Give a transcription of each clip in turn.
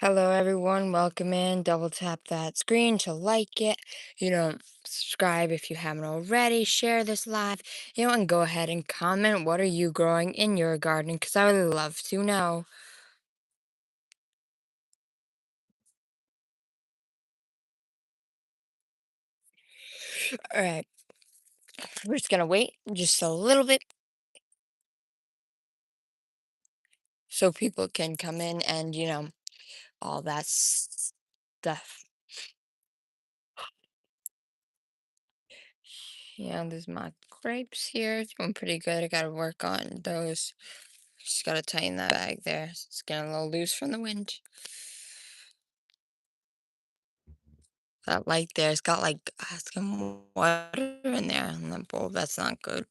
Hello, everyone. Welcome in. Double tap that screen to like it. Subscribe if you haven't already. Share this live. And go ahead and comment. What are you growing in your garden? Because I would love to know. All right. We're just going to wait just a little bit so people can come in and, all that stuff. Yeah, there's my grapes here. Doing pretty good. I got to work on those. Just got to tighten that bag there. It's getting a little loose from the wind. That light there, it's got like some water in there in the bowl. That's not good.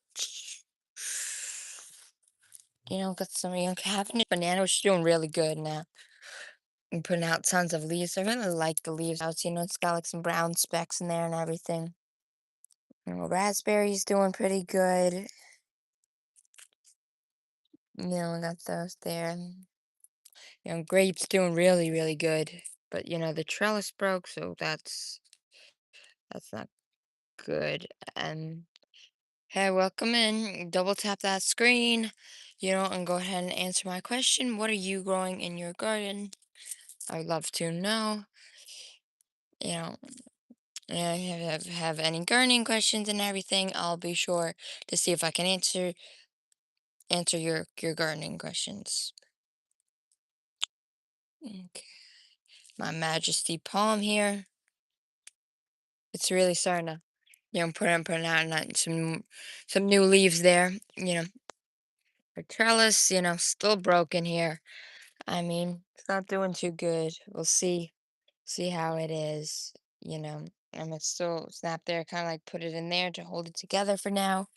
Got some having a banana, which is doing really good now. I'm putting out tons of leaves. I really like the leaves out. It's got like some brown specks in there and everything. Raspberries doing pretty good. I got those there. Grapes doing really, really good. But the trellis broke, so that's not good. And hey, welcome in. Double tap that screen, and go ahead and answer my question. What are you growing in your garden? I would love to know. You know, have any gardening questions and everything, I'll be sure to see if I can answer your gardening questions. Okay. My Majesty palm here. It's really starting to, putting out some new leaves there. The trellis, still broken here. I mean, it's not doing too good. We'll see how it is, you know. I'm gonna still snap there, kind of like put it in there to hold it together for now.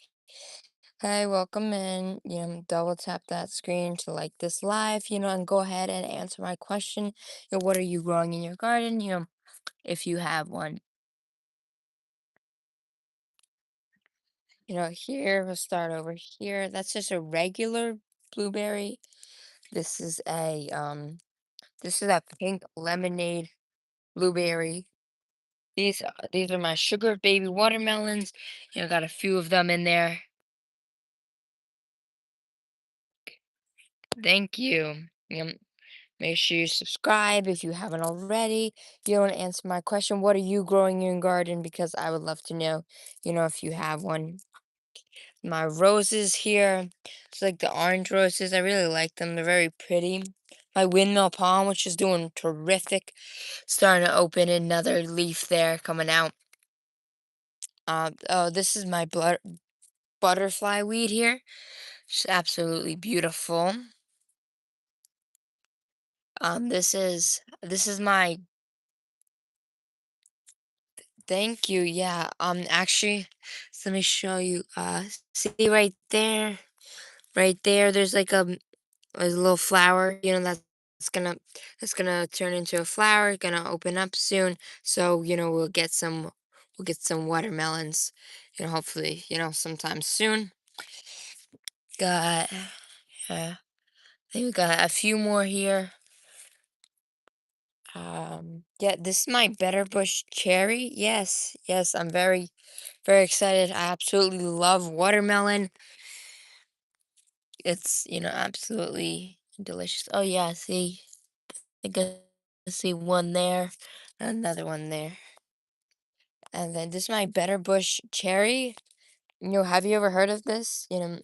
Hi, welcome in. Double tap that screen to like this live, and go ahead and answer my question. What are you growing in your garden? If you have one. Here, we'll start over here. That's just a regular blueberry. This is a pink lemonade blueberry. These are my sugar baby watermelons. Got a few of them in there. Thank you. Make sure you subscribe if you haven't already. You want to answer my question. What are you growing in your garden? Because I would love to know, if you have one. My roses here. It's like the orange roses. I really like them. They're very pretty. My windmill palm, which is doing terrific. Starting to open another leaf there coming out. Oh, this is my butterfly weed here. It's absolutely beautiful. This is my thank you. Yeah. Actually, let me show you. See right there. There's like a little flower. That's gonna turn into a flower. Gonna open up soon. So we'll get some watermelons. Hopefully sometime soon. Got I think we got a few more here. Yeah, this is my Better Bush cherry. Yes, yes, I'm very, very excited. I absolutely love watermelon. It's, absolutely delicious. Oh yeah, see, I can see one there, another one there. And then this is my Better Bush cherry. Have you ever heard of this? And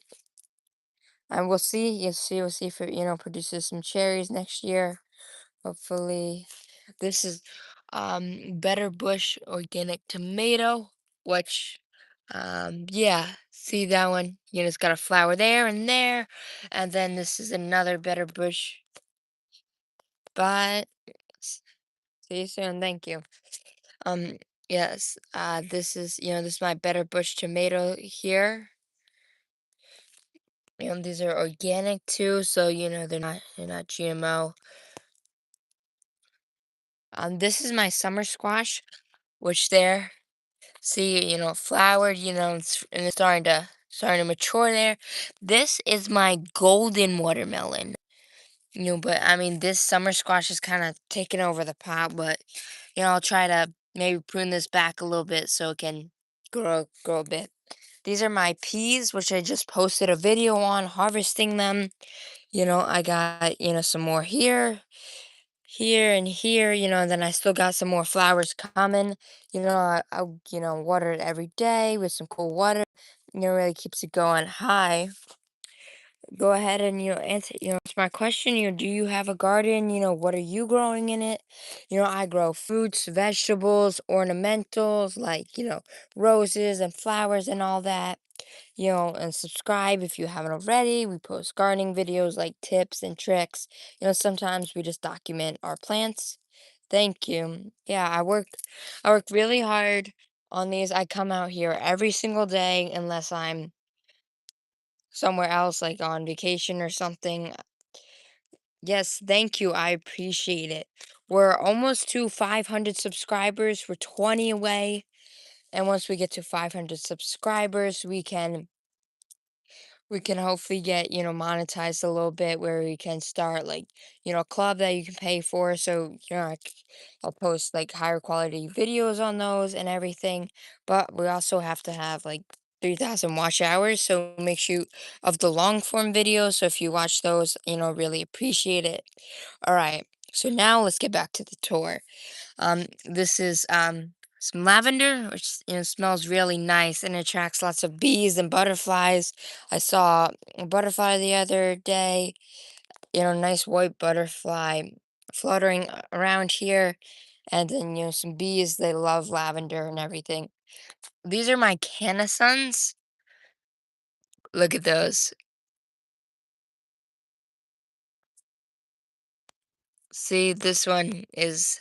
we'll see if it, produces some cherries next year. Hopefully. This is Better Bush organic tomato, which yeah, see that one? It's got a flower there and there. And then this is another Better Bush. But see you soon. Thank you. Um yes, this is my Better Bush tomato here. These are organic too, so they're not GMO. This is my summer squash, which there. See, flowered, and it's starting to mature there. This is my golden watermelon. But I mean, this summer squash is kind of taking over the pot, but I'll try to maybe prune this back a little bit so it can grow a bit. These are my peas, which I just posted a video on harvesting them. I got, some more here and here, and then I still got some more flowers coming. I water it every day with some cool water. Really keeps it going high. Go ahead and answer my question. Do you have a garden? What are you growing in it? I grow fruits, vegetables, ornamentals like roses and flowers and all that. And subscribe if you haven't already. We post gardening videos like tips and tricks. Sometimes we just document our plants. Thank you. Yeah, I work really hard on these. I come out here every single day unless I'm somewhere else, like on vacation or something. Yes, thank you. I appreciate it. We're almost to 500 subscribers. We're 20 away. And once we get to 500 subscribers, we can hopefully get, monetized a little bit where we can start like, a club that you can pay for. So, I'll post like higher quality videos on those and everything. But we also have to have like 3,000 watch hours. So make sure of the long form videos. So if you watch those, really appreciate it. All right. So now let's get back to the tour. This is some lavender, which smells really nice and attracts lots of bees and butterflies. I saw a butterfly the other day, nice white butterfly fluttering around here, and then some bees. They love lavender and everything. These are my canisons. Look at those. See, this one is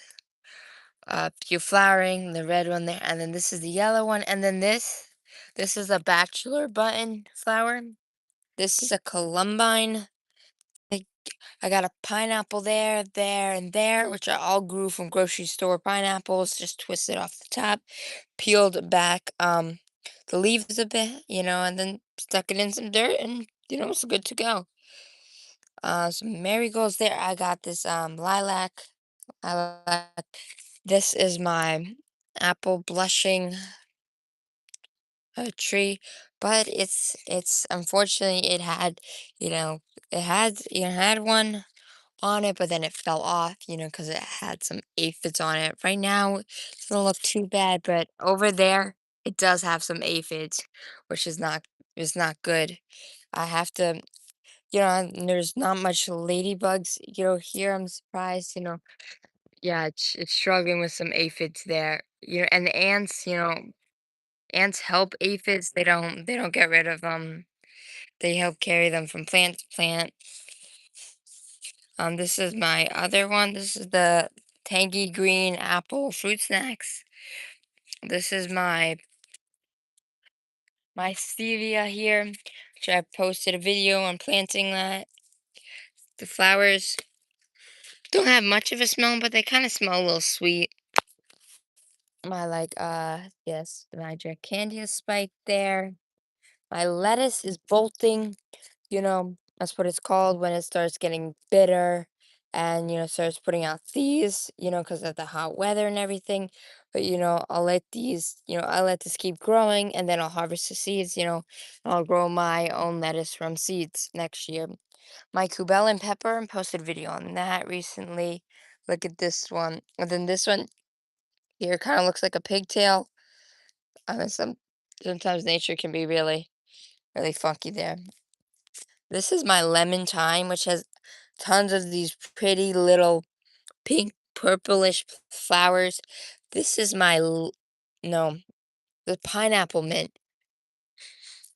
pure flowering, the red one there, and then this is the yellow one, and then this is a bachelor button flower. This is a columbine. I, I got a pineapple there, and there, which I all grew from grocery store pineapples, just twisted off the top, peeled back the leaves a bit, and then stuck it in some dirt, and it's good to go. Some marigolds there. I got this lilac. This is my apple blushing tree, but it's unfortunately it had one on it, but then it fell off, because it had some aphids on it. Right now, it doesn't look too bad, but over there, it does have some aphids, which is not good. I have to, and there's not much ladybugs, here. I'm surprised, Yeah, it's struggling with some aphids there. And the ants, ants help aphids. They don't get rid of them. They help carry them from plant to plant. This is my other one. This is the tangy green apple fruit snacks. This is my stevia here, which I posted a video on planting that. The flowers don't have much of a smell, but they kind of smell a little sweet. My yes, my Dracandia spike there. My lettuce is bolting. That's what it's called when it starts getting bitter and, starts putting out these, because of the hot weather and everything. But, I'll let this keep growing and then I'll harvest the seeds, I'll grow my own lettuce from seeds next year. My cubell pepper, and posted a video on that recently. Look at this one. And then this one here kind of looks like a pigtail. Sometimes nature can be really, really funky there. This is my lemon thyme, which has tons of these pretty little pink, purplish flowers. This is no, the pineapple mint.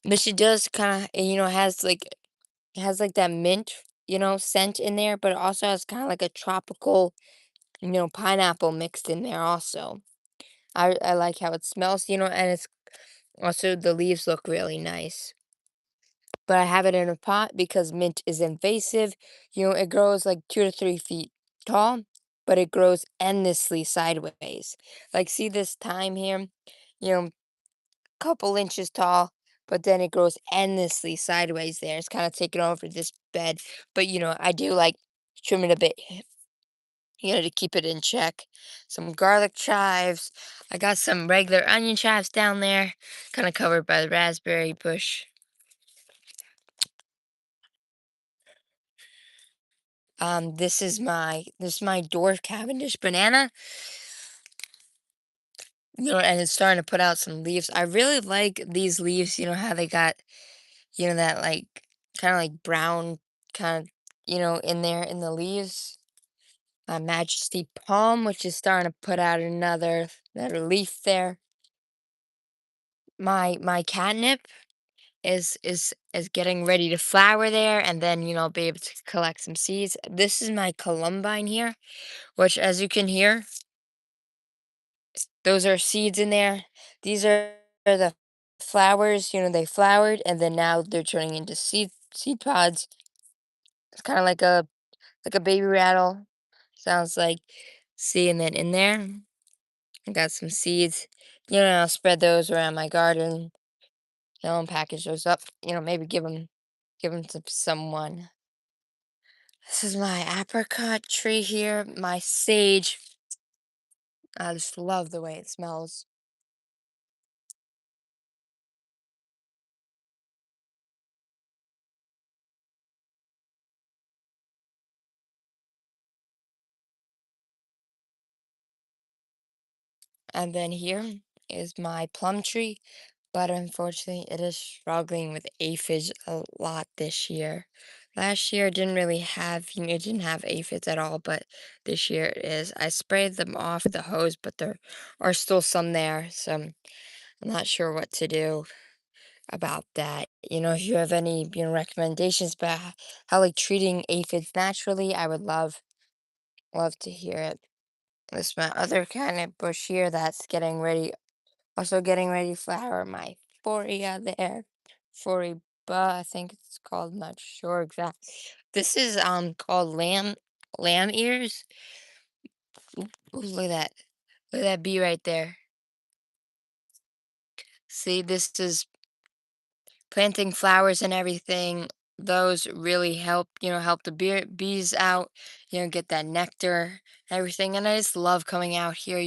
But she does kind of, has like that mint, scent in there, but it also has kind of like a tropical, pineapple mixed in there also. I like how it smells, and it's also the leaves look really nice. But I have it in a pot because mint is invasive. It grows like 2 to 3 feet tall, but it grows endlessly sideways. Like, see this thyme here? Couple inches tall, but then it grows endlessly sideways there. It's kind of taking over this bed. But, I do like trim it a bit, to keep it in check. Some garlic chives. I got some regular onion chives down there, kind of covered by the raspberry bush. This is my dwarf Cavendish banana, and it's starting to put out some leaves. I really like these leaves, how they got, that like kind of like brown kind of, in there in the leaves. My Majesty palm, which is starting to put out another leaf there. My catnip is getting ready to flower there, and then be able to collect some seeds. This is my columbine here, which, as you can hear, those are seeds in there. These are the flowers. They flowered, and then now they're turning into seed pods. It's kind of like a baby rattle. Sounds like. See, and then in there, I got some seeds. I'll spread those around my garden. And package those up. Maybe give them to someone. This is my apricot tree here. My sage. I just love the way it smells. And then here is my plum tree. But unfortunately, it is struggling with aphids a lot this year. Last year, it didn't really have, it didn't have aphids at all, but this year it is. I sprayed them off with the hose, but there are still some there, so I'm not sure what to do about that. If you have any, recommendations about how like treating aphids naturally, I would love to hear it. This my other kind of bush here that's also getting ready to flower. My Foria there, Foriba, I think it's called. Not sure exactly. This is called lamb ears. Ooh, look at that. Look at that bee right there. See, this is planting flowers and everything. Those really help, help the bees out, get that nectar and everything. And I just love coming out here,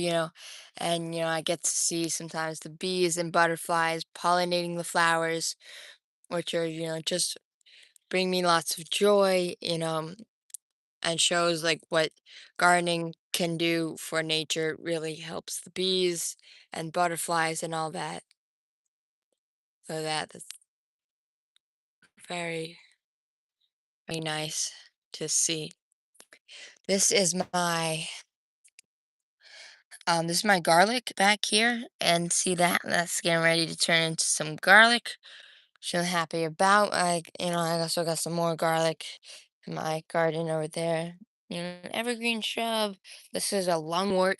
and, I get to see sometimes the bees and butterflies pollinating the flowers, which are, just bring me lots of joy, and shows like what gardening can do for nature. It really helps the bees and butterflies and all that. So that's very, very nice to see. This is my garlic back here, and see that? That's getting ready to turn into some garlic, which I'm happy about. I also got some more garlic in my garden over there. Evergreen shrub. This is a lungwort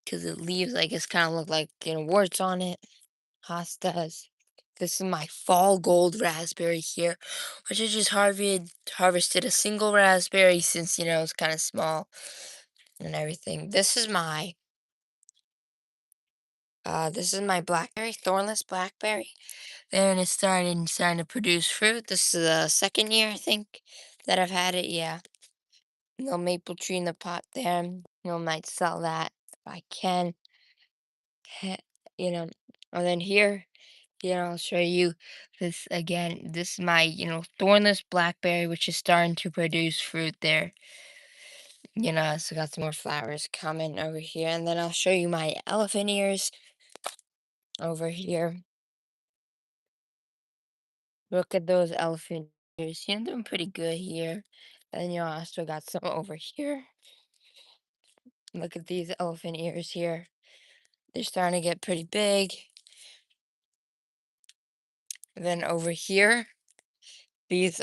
because the leaves, I guess, kind of look like, warts on it. Hostas. This is my fall gold raspberry here, which I just harvested a single raspberry since, it's kind of small and everything. This is my blackberry, thornless blackberry. There, and it's starting to produce fruit. This is the second year, I think, that I've had it. Yeah, no maple tree in the pot there. Might sell that if I can. Heh, You know, and then here, I'll show you this again. This is my, thornless blackberry, which is starting to produce fruit there. So got some more flowers coming over here, and then I'll show you my elephant ears over here. Look at those elephant ears. Doing pretty good here. And I also got some over here. Look at these elephant ears here. They're starting to get pretty big. And then over here, this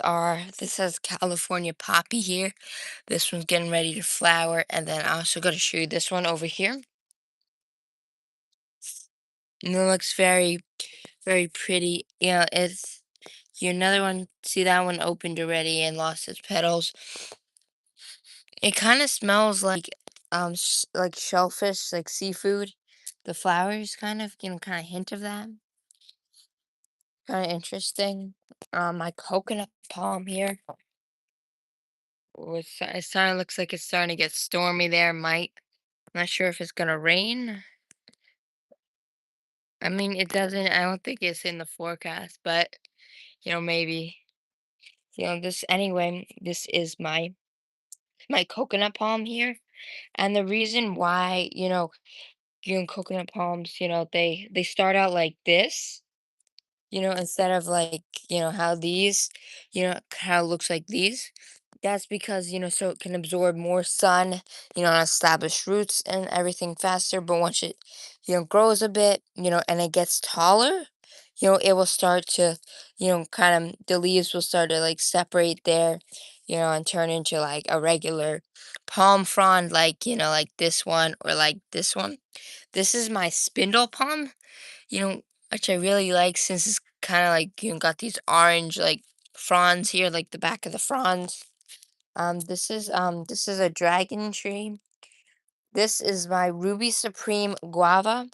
has California poppy here. This one's getting ready to flower. And then I also got to show you this one over here. And it looks very, very pretty. Another one, see that one opened already and lost its petals. It kind of smells like like shellfish, like seafood. The flowers kind of hint of that. Kind of interesting. My coconut palm here. It starting looks like it's starting to get stormy there, might. Not sure if it's gonna rain. I mean, I don't think it's in the forecast, but, maybe. This is my coconut palm here. And the reason why, coconut palms, they start out like this, instead of like, how these, how it looks like these. That's because, so it can absorb more sun, and establish roots and everything faster. But once it, grows a bit, and it gets taller, it will start to, the leaves will start to like separate there, and turn into like a regular palm frond, like, like this one or like this one. This is my spindle palm, you know, which I really like since it's kind of like, got these orange like fronds here, like the back of the fronds. This is a dragon tree. This is my Ruby Supreme guava,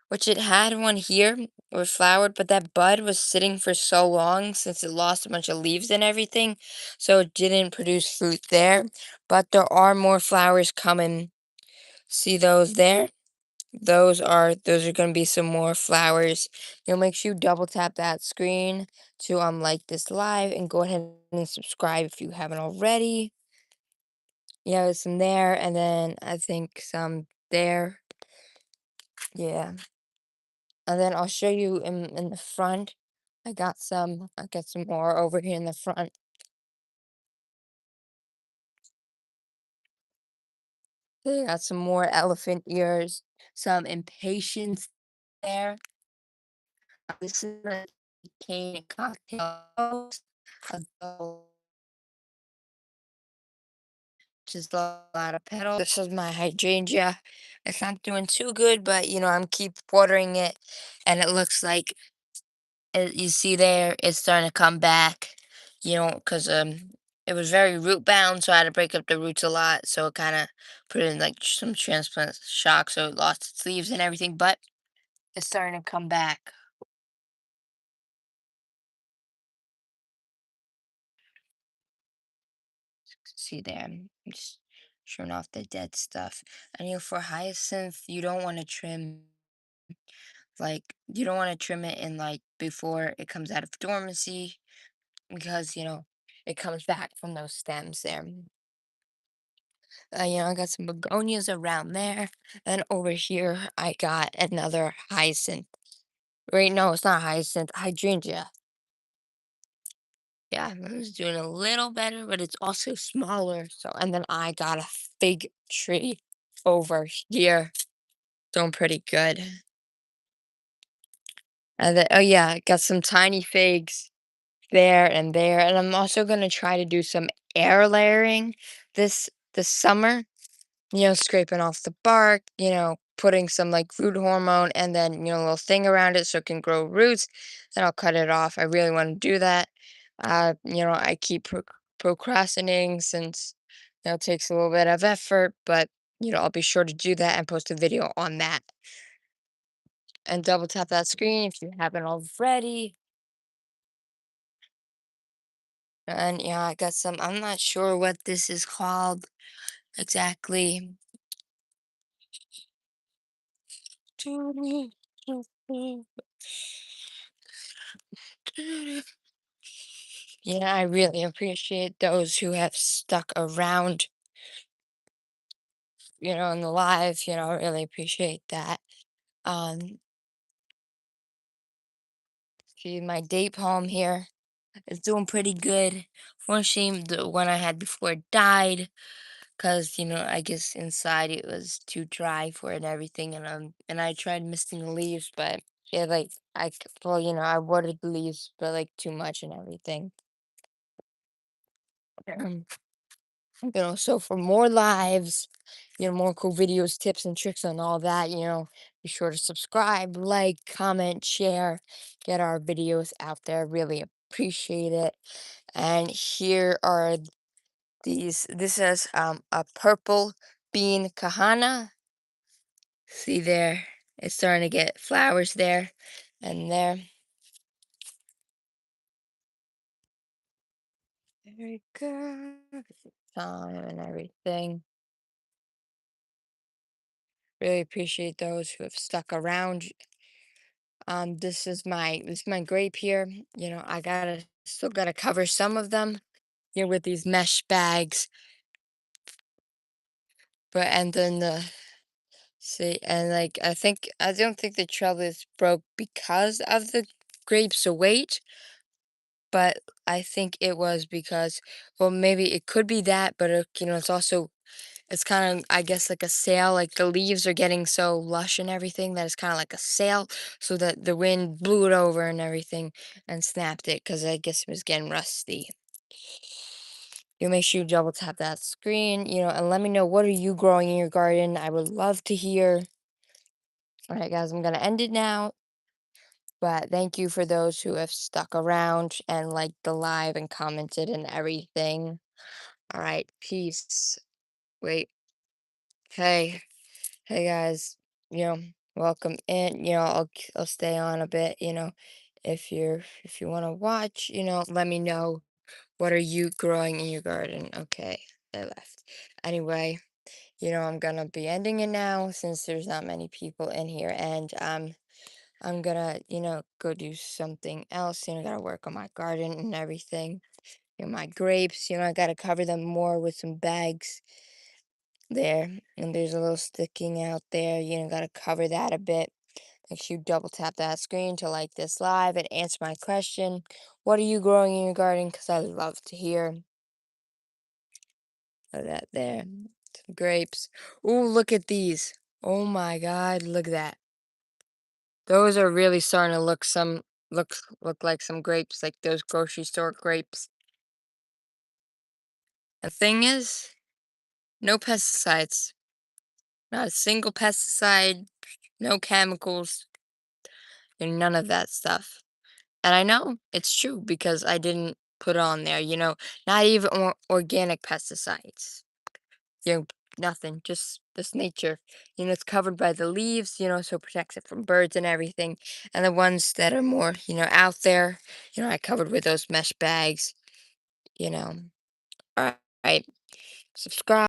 which it had one here. It was flowered, but that bud was sitting for so long since it lost a bunch of leaves and everything, so it didn't produce fruit there. But there are more flowers coming. See those there? Those are gonna be some more flowers. Make sure you double tap that screen to like this live and go ahead and subscribe if you haven't already. Yeah, there's some there, and then I think some there. Yeah. And then I'll show you in the front. I got some more over here in the front. They got some more elephant ears, some impatiens there. This is a cane cocktail rose, a just a lot of petals. This is my hydrangea. It's not doing too good, but I'm keep watering it, and it looks like you see there, it's starting to come back. Because it was very root bound, so I had to break up the roots a lot. So it kind of put it in like some transplant shock, so it lost its leaves and everything. But it's starting to come back. See there, I'm just showing off the dead stuff. And for hyacinth, you don't want to trim. Like, you don't want to trim it in like before it comes out of dormancy because, it comes back from those stems there. I got some begonias around there. And over here, I got another hyacinth. Wait, no, it's not hyacinth, hydrangea. Yeah, it's doing a little better, but it's also smaller. So, and then I got a fig tree over here. Doing pretty good. And then, oh yeah, I got some tiny figs there and there. And I'm also gonna try to do some air layering this summer. Scraping off the bark, putting some like root hormone and then, a little thing around it so it can grow roots. Then I'll cut it off. I really want to do that. I keep procrastinating since, it takes a little bit of effort, but, I'll be sure to do that and post a video on that. And double tap that screen if you haven't already. And yeah, I got some, I'm not sure what this is called exactly. Yeah, I really appreciate those who have stuck around, in the live, I really appreciate that. Um, See my date palm here is doing pretty good. Unfortunately, the one I had before died because, I guess inside it was too dry for it and everything, and I tried misting the leaves, but yeah, like well, I watered the leaves, but like too much and everything. So for more lives, more cool videos, tips, and tricks and all that, be sure to subscribe, like, comment, share, get our videos out there. Really appreciate it. And here are this is a purple bean kahana. See there, it's starting to get flowers there and there. There we go. time and everything. Really appreciate those who have stuck around. This is my grape here. I still gotta cover some of them here with these mesh bags. But and then the see and like I don't think the trellis broke because of the grapes weight, but I think it was because, well, maybe it could be that, but it's also it's kind of, I guess, like a sail. Like the leaves are getting so lush and everything that it's kind of like a sail, so that the wind blew it over and everything and snapped it because I guess it was getting rusty. You make sure you double tap that screen, and let me know, what are you growing in your garden? I would love to hear. All right, guys, I'm gonna end it now. But thank you for those who have stuck around and liked the live and commented and everything. All right, peace. Wait. Hey. Hey guys, you know, welcome in. I'll stay on a bit, if you want to watch, let me know, what are you growing in your garden? Okay, they left. Anyway, I'm gonna be ending it now since there's not many people in here, and I'm gonna, go do something else. Gotta work on my garden and everything. My grapes, I gotta cover them more with some bags there, and there's a little sticking out there. Gotta cover that a bit. Make sure you double tap that screen to like this live and answer my question. What are you growing in your garden? Because I love to hear of that there. Some grapes. Ooh, look at these. Oh my God, look at that. Those are really starting to look like some grapes, like those grocery store grapes. The thing is, no pesticides. Not a single pesticide, no chemicals, and none of that stuff. And I know it's true because I didn't put on there, not even organic pesticides. You know, Nothing, just this nature. It's covered by the leaves, so it protects it from birds and everything. And the ones that are more, out there, I covered with those mesh bags, you know. All right, subscribe.